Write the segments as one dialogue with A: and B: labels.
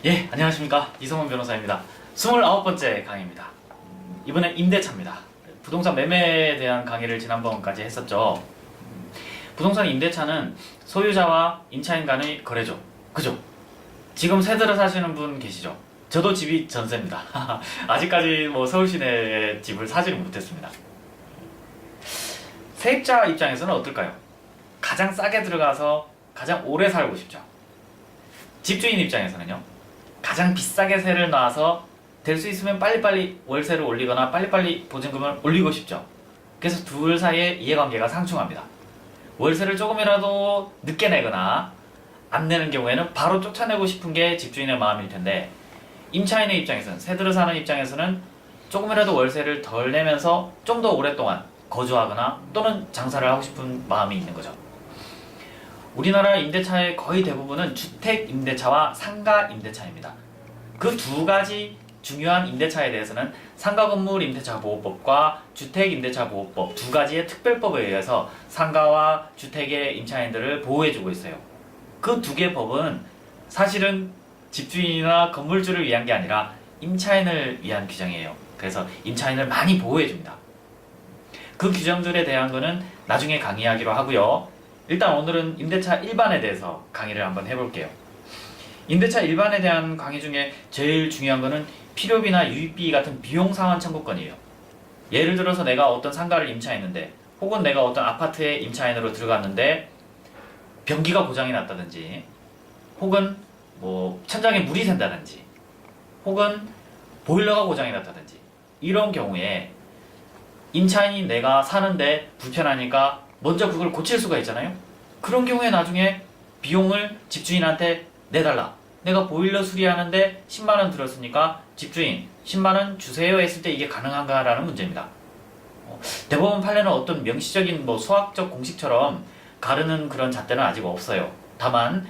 A: 예, 안녕하십니까. 이성훈 변호사입니다. 29번째 강의입니다. 이번엔 임대차입니다. 부동산 매매에 대한 강의를 지난번까지 했었죠. 부동산 임대차는 소유자와 임차인 간의 거래죠. 그죠? 지금 새 들어 사시는 분 계시죠? 저도 집이 전세입니다. 아직까지 서울 시내에 집을 사지는 못했습니다. 세입자 입장에서는 어떨까요? 가장 싸게 들어가서 가장 오래 살고 싶죠. 집주인 입장에서는요. 가장 비싸게 세를 놔서 될 수 있으면 빨리빨리 월세를 올리거나 빨리빨리 보증금을 올리고 싶죠. 그래서 둘 사이의 이해관계가 상충합니다. 월세를 조금이라도 늦게 내거나 안 내는 경우에는 바로 쫓아내고 싶은 게 집주인의 마음일 텐데, 임차인의 입장에서는, 새 들어 사는 입장에서는 조금이라도 월세를 덜 내면서 좀 더 오랫동안 거주하거나 또는 장사를 하고 싶은 마음이 있는 거죠. 우리나라 임대차의 거의 대부분은 주택 임대차와 상가 임대차입니다. 그 두 가지 중요한 임대차에 대해서는 상가건물 임대차 보호법과 주택 임대차 보호법 두 가지의 특별법에 의해서 상가와 주택의 임차인들을 보호해주고 있어요. 그 두 개의 법은 사실은 집주인이나 건물주를 위한 게 아니라 임차인을 위한 규정이에요. 그래서 임차인을 많이 보호해줍니다. 그 규정들에 대한 거는 나중에 강의하기로 하고요. 일단 오늘은 임대차 일반에 대해서 강의를 한번 해볼게요. 임대차 일반에 대한 강의 중에 제일 중요한 거는 필요비나 유입비 같은 비용 상환 청구권이에요. 예를 들어서 내가 어떤 상가를 임차했는데, 혹은 내가 어떤 아파트에 임차인으로 들어갔는데 변기가 고장이 났다든지, 혹은 천장에 물이 샌다든지, 혹은 보일러가 고장이 났다든지, 이런 경우에 임차인이 내가 사는데 불편하니까 먼저 그걸 고칠 수가 있잖아요. 그런 경우에 나중에 비용을 집주인한테 내달라. 내가 보일러 수리하는데 10만원 들었으니까 집주인 10만원 주세요 했을 때 이게 가능한가라는 문제입니다. 대법원 판례는 어떤 명시적인 수학적 공식처럼 가르는 그런 잣대는 아직 없어요. 다만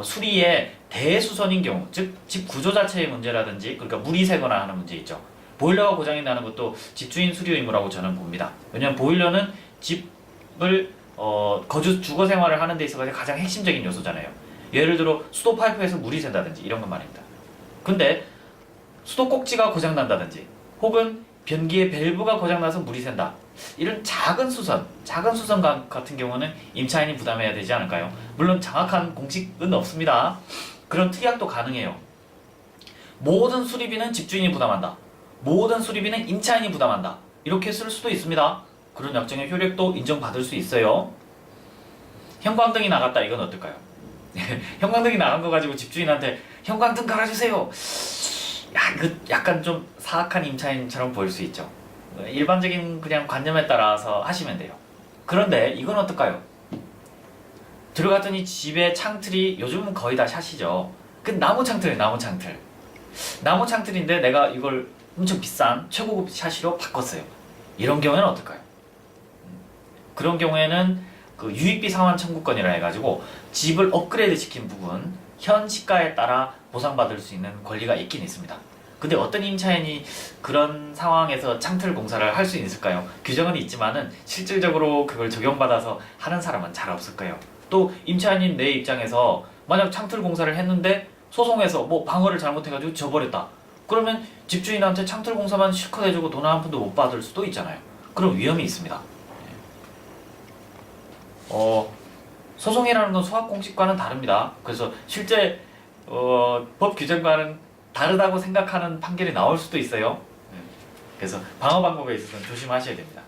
A: 수리의 대수선인 경우, 즉 집 구조 자체의 문제라든지, 그러니까 물이 새거나 하는 문제 있죠. 보일러가 고장이 나는 것도 집주인 수리 의무라고 저는 봅니다. 왜냐하면 보일러는 집을 거주 주거 생활을 하는 데 있어서 가장 핵심적인 요소잖아요. 예를 들어 수도 파이프에서 물이 샌다든지 이런 건 말입니다. 근데 수도 꼭지가 고장 난다든지, 혹은 변기의 밸브가 고장 나서 물이 샌다, 이런 작은 수선 같은 경우는 임차인이 부담해야 되지 않을까요? 물론 정확한 공식은 없습니다. 그런 특약도 가능해요. 모든 수리비는 집주인이 부담한다, 모든 수리비는 임차인이 부담한다, 이렇게 쓸 수도 있습니다. 그런 약정의 효력도 인정받을 수 있어요. 형광등이 나갔다, 이건 어떨까요? 형광등이 나간 거 가지고 집주인한테 형광등 갈아주세요. 약간 좀 사악한 임차인처럼 보일 수 있죠. 일반적인 그냥 관념에 따라서 하시면 돼요. 그런데 이건 어떨까요? 들어갔더니 집에 창틀이 요즘은 거의 다 샷이죠. 그 나무 창틀이에요, 나무 창틀. 나무 창틀인데 내가 이걸 엄청 비싼 최고급 샷으로 바꿨어요. 이런 경우에는 어떨까요? 그런 경우에는 그 유입비 상환 청구권이라 해가지고 집을 업그레이드 시킨 부분, 현 시가에 따라 보상받을 수 있는 권리가 있긴 있습니다. 근데 어떤 임차인이 그런 상황에서 창틀 공사를 할 수 있을까요? 규정은 있지만은 실질적으로 그걸 적용받아서 하는 사람은 잘 없을 거예요. 또 임차인인 내 입장에서 만약 창틀 공사를 했는데 소송에서 방어를 잘못해가지고 져버렸다. 그러면 집주인한테 창틀 공사만 실컷 해주고 돈 한 푼도 못 받을 수도 있잖아요. 그런 위험이 있습니다. 소송이라는 건 소학 공식과는 다릅니다. 그래서 실제 법 규정과는 다르다고 생각하는 판결이 나올 수도 있어요. 그래서 방어 방법에 있어서는 조심하셔야 됩니다.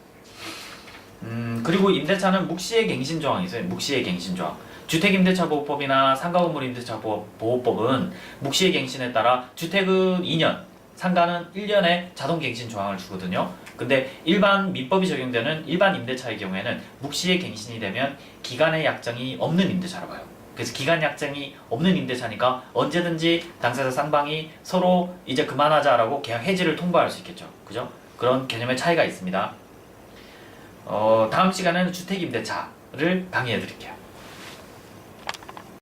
A: 그리고 임대차는 묵시의 갱신 조항이 있어요. 묵시의 갱신 조항. 주택임대차보호법이나 상가건물임대차 보호법은 묵시의 갱신에 따라 주택은 2년, 상가는 1년의 자동갱신 조항을 주거든요. 근데 일반 민법이 적용되는 일반 임대차의 경우에는 묵시의 갱신이 되면 기간의 약정이 없는 임대차로 봐요. 그래서 기간 약정이 없는 임대차니까 언제든지 당사자 쌍방이 서로 이제 그만하자라고 계약 해지를 통보할 수 있겠죠. 그죠? 그런 개념의 차이가 있습니다. 다음 시간에는 주택임대차를 강의해 드릴게요.